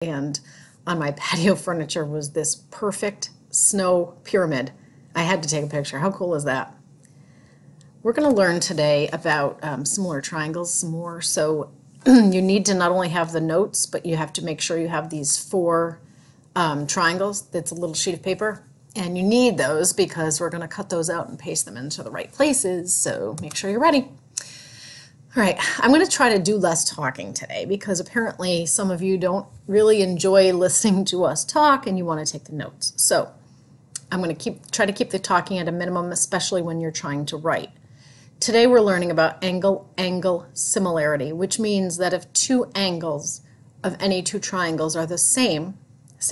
and on my patio furniture was this perfect snow pyramid. I had to take a picture. How cool is that? We're going to learn today about similar triangles some more. So you need to not only have the notes, but you have to make sure you have these four triangles. That's a little sheet of paper. And you need those because we're going to cut those out and paste them into the right places. So make sure you're ready. All right, I'm going to try to do less talking today because apparently some of you don't really enjoy listening to us talk and you want to take the notes. So I'm going to try to keep the talking at a minimum, especially when you're trying to write. Today we're learning about angle-angle similarity, which means that if two angles of any two triangles are the same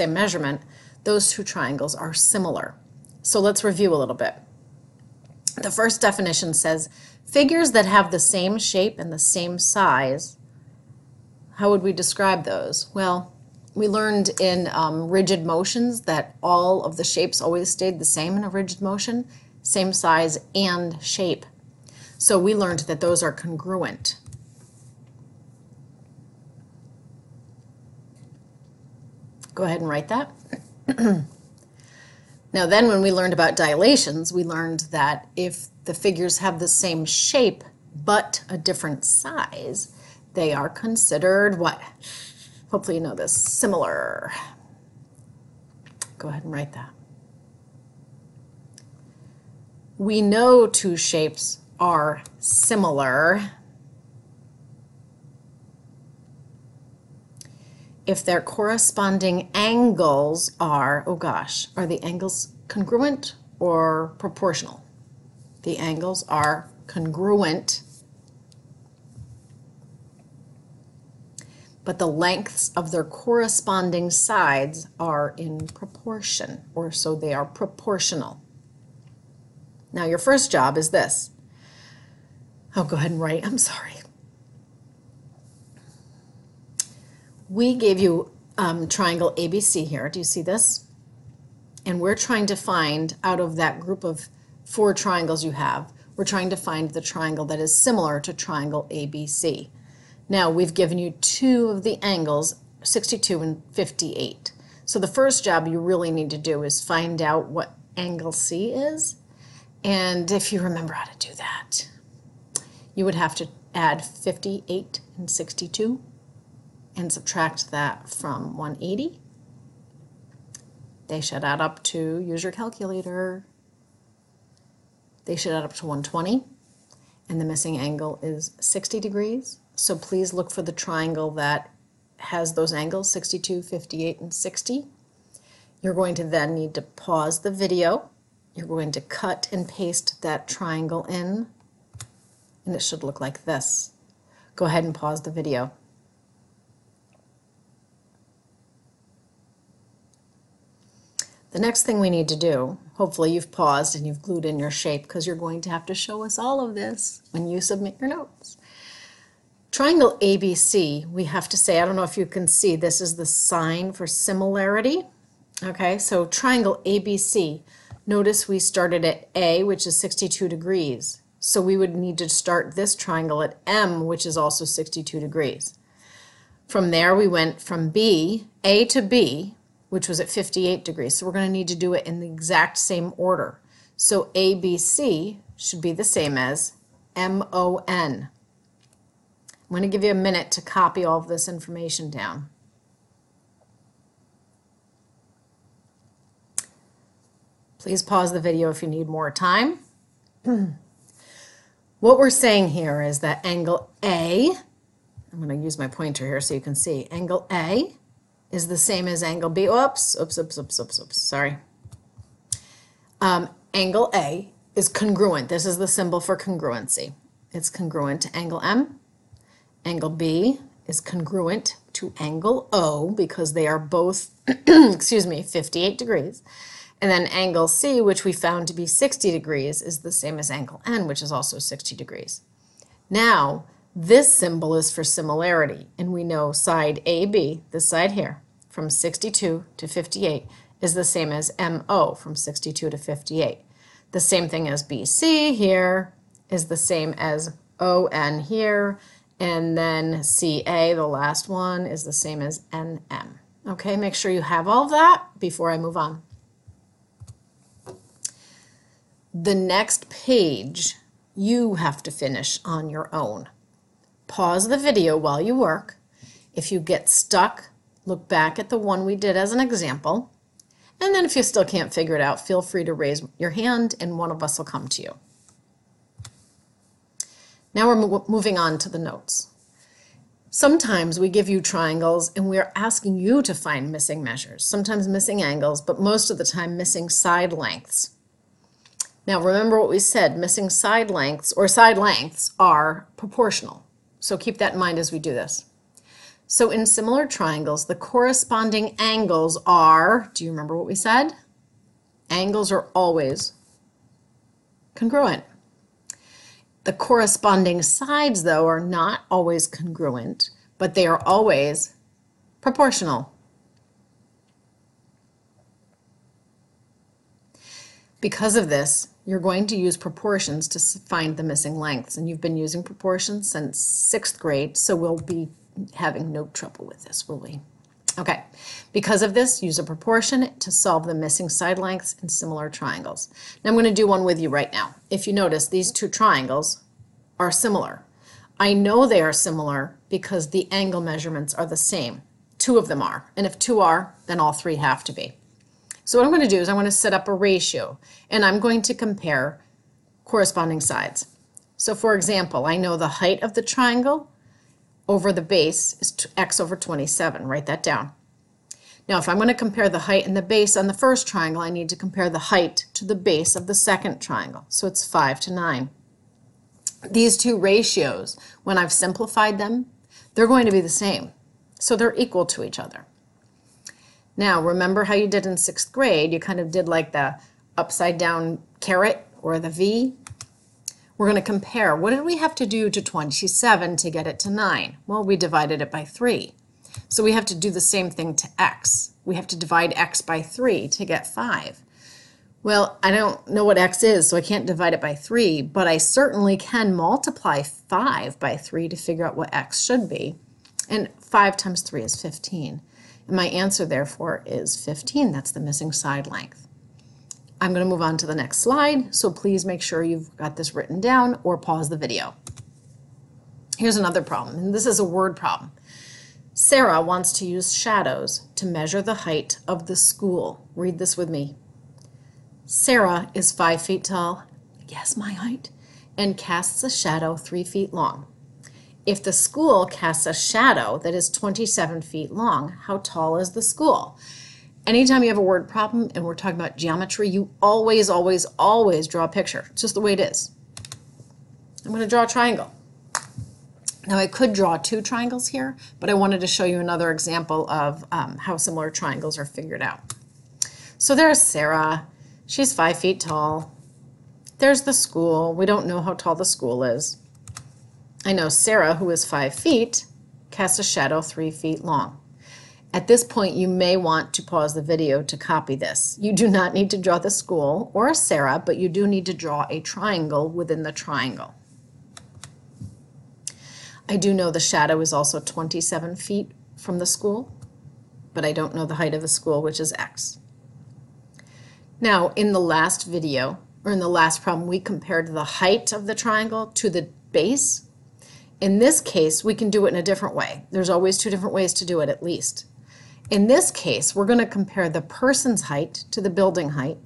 measurement, those two triangles are similar. So let's review a little bit. The first definition says, figures that have the same shape and the same size. How would we describe those? Well, we learned in rigid motions that all of the shapes always stayed the same in a rigid motion, same size and shape. So we learned that those are congruent. Go ahead and write that. Now then, when we learned about dilations, we learned that if the figures have the same shape but a different size, they are considered what? Hopefully you know this. Similar. Go ahead and write that. We know two shapes are similar if their corresponding angles are, oh gosh, are the angles congruent or proportional? The angles are congruent, but the lengths of their corresponding sides are in proportion, or so they are proportional. Now your first job is this. Oh, go ahead and write, I'm sorry. We gave you triangle ABC here. Do you see this? And we're trying to find, out of that group of four triangles you have, we're trying to find the triangle that is similar to triangle ABC. Now, we've given you two of the angles, 62 and 58. So the first job you really need to do is find out what angle C is. And if you remember how to do that, you would have to add 58 and 62. And subtract that from 180. They should add up to, use your calculator, they should add up to 120. And the missing angle is 60 degrees. So please look for the triangle that has those angles, 62, 58, and 60. You're going to then need to pause the video. You're going to cut and paste that triangle in. And it should look like this. Go ahead and pause the video. The next thing we need to do, hopefully you've paused and you've glued in your shape because you're going to have to show us all of this when you submit your notes. Triangle ABC, we have to say, I don't know if you can see, this is the sign for similarity. Okay, so triangle ABC, notice we started at A, which is 62 degrees. So we would need to start this triangle at M, which is also 62 degrees. From there we went from B, A to B, which was at 58 degrees. So we're going to need to do it in the exact same order. So ABC should be the same as MON. I'm going to give you a minute to copy all of this information down. Please pause the video if you need more time. What we're saying here is that angle A, I'm going to use my pointer here so you can see, angle A is the same as angle B. Oops, sorry. Angle A is congruent. This is the symbol for congruency. It's congruent to angle M. Angle B is congruent to angle O because they are both, excuse me, 58 degrees. And then angle C, which we found to be 60 degrees, is the same as angle N, which is also 60 degrees. Now, this symbol is for similarity, and we know side AB, this side here, from 62 to 58, is the same as MO from 62 to 58. The same thing as BC here is the same as ON here, and then CA, the last one, is the same as NM. Okay, make sure you have all of that before I move on. The next page you have to finish on your own. Pause the video while you work. If you get stuck, look back at the one we did as an example. And then if you still can't figure it out, feel free to raise your hand and one of us will come to you. Now we're moving on to the notes. Sometimes we give you triangles and we're asking you to find missing measures, sometimes missing angles, but most of the time missing side lengths. Now remember what we said, missing side lengths or side lengths are proportional. So keep that in mind as we do this. So in similar triangles, the corresponding angles are, do you remember what we said? Angles are always congruent. The corresponding sides, though, are not always congruent, but they are always proportional. Because of this, you're going to use proportions to find the missing lengths, and you've been using proportions since 6th grade, so we'll be having no trouble with this, will we? Okay, because of this, use a proportion to solve the missing side lengths in similar triangles. Now I'm going to do one with you right now. If you notice, these two triangles are similar. I know they are similar because the angle measurements are the same. 2 of them are, and if 2 are, then all 3 have to be. So what I'm going to do is I'm going to set up a ratio, and I'm going to compare corresponding sides. So for example, I know the height of the triangle over the base is x over 27. Write that down. Now if I'm going to compare the height and the base on the first triangle, I need to compare the height to the base of the second triangle. So it's 5 to 9. These two ratios, when I've simplified them, they're going to be the same. So they're equal to each other. Now remember how you did in 6th grade, you kind of did like the upside down caret or the V. We're going to compare, what did we have to do to 27 to get it to 9? Well, we divided it by 3. So we have to do the same thing to x. We have to divide x by 3 to get 5. Well, I don't know what x is, so I can't divide it by 3, but I certainly can multiply 5 by 3 to figure out what x should be. And 5 times 3 is 15. And my answer, therefore, is 15. That's the missing side length. I'm going to move on to the next slide, so please make sure you've got this written down or pause the video. Here's another problem, and this is a word problem. Sarah wants to use shadows to measure the height of the school. Read this with me. Sarah is 5 feet tall, guess my height, and casts a shadow 3 feet long. If the school casts a shadow that is 27 feet long, how tall is the school? Anytime you have a word problem and we're talking about geometry, you always, always, always draw a picture. It's just the way it is. I'm going to draw a triangle. Now I could draw 2 triangles here, but I wanted to show you another example of how similar triangles are figured out. So there's Sarah. She's 5 feet tall. There's the school. We don't know how tall the school is. I know Sarah, who is 5 feet, casts a shadow 3 feet long. At this point, you may want to pause the video to copy this. You do not need to draw the school or Sarah, but you do need to draw a triangle within the triangle. I do know the shadow is also 27 feet from the school, but I don't know the height of the school, which is x. Now, in the last video, or in the last problem, we compared the height of the triangle to the base. In this case, we can do it in a different way. There's always 2 different ways to do it, at least. In this case, we're going to compare the person's height to the building height,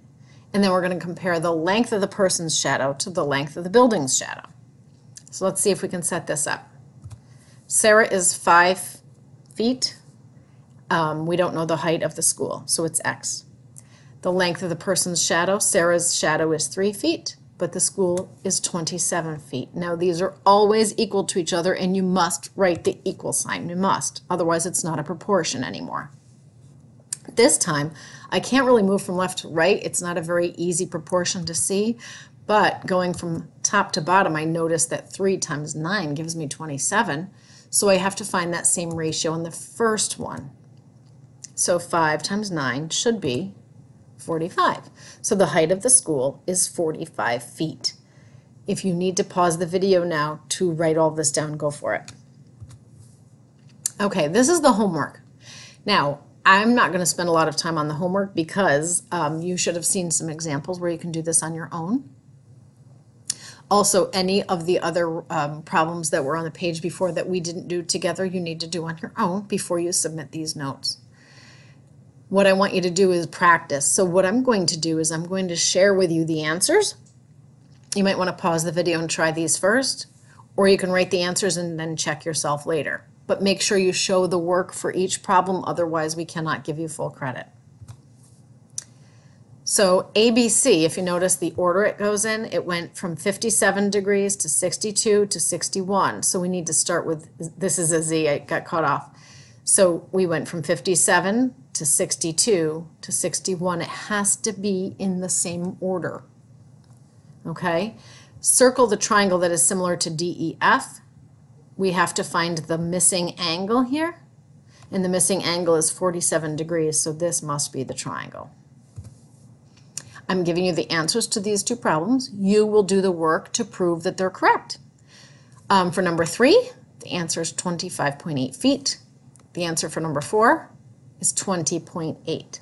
and then we're going to compare the length of the person's shadow to the length of the building's shadow. So let's see if we can set this up. Sarah is 5 feet. We don't know the height of the school, so it's x. The length of the person's shadow, Sarah's shadow is 3 feet, but the school is 27 feet. Now these are always equal to each other, and you must write the equal sign. You must, otherwise it's not a proportion anymore. This time, I can't really move from left to right. It's not a very easy proportion to see, but going from top to bottom, I notice that 3 times 9 gives me 27, so I have to find that same ratio in the first one. So 5 times 9 should be 45. So the height of the school is 45 feet. If you need to pause the video now to write all this down, go for it. Okay, this is the homework. Now, I'm not going to spend a lot of time on the homework because you should have seen some examples where you can do this on your own. Also, any of the other problems that were on the page before that we didn't do together, you need to do on your own before you submit these notes. What I want you to do is practice. So what I'm going to do is I'm going to share with you the answers. You might want to pause the video and try these first, or you can write the answers and then check yourself later. But make sure you show the work for each problem, otherwise we cannot give you full credit. So ABC, if you notice the order it goes in, it went from 57 degrees to 62 to 61. So we need to start with, this is a Z, I got caught off. So we went from 57 to 62 to 61. It has to be in the same order. Okay? Circle the triangle that is similar to DEF. We have to find the missing angle here. And the missing angle is 47 degrees, so this must be the triangle. I'm giving you the answers to these two problems. You will do the work to prove that they're correct. For number 3, the answer is 25.8 feet. The answer for number 4 is 20.8.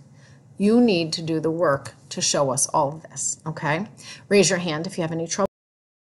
You need to do the work to show us all of this, okay? Raise your hand if you have any trouble.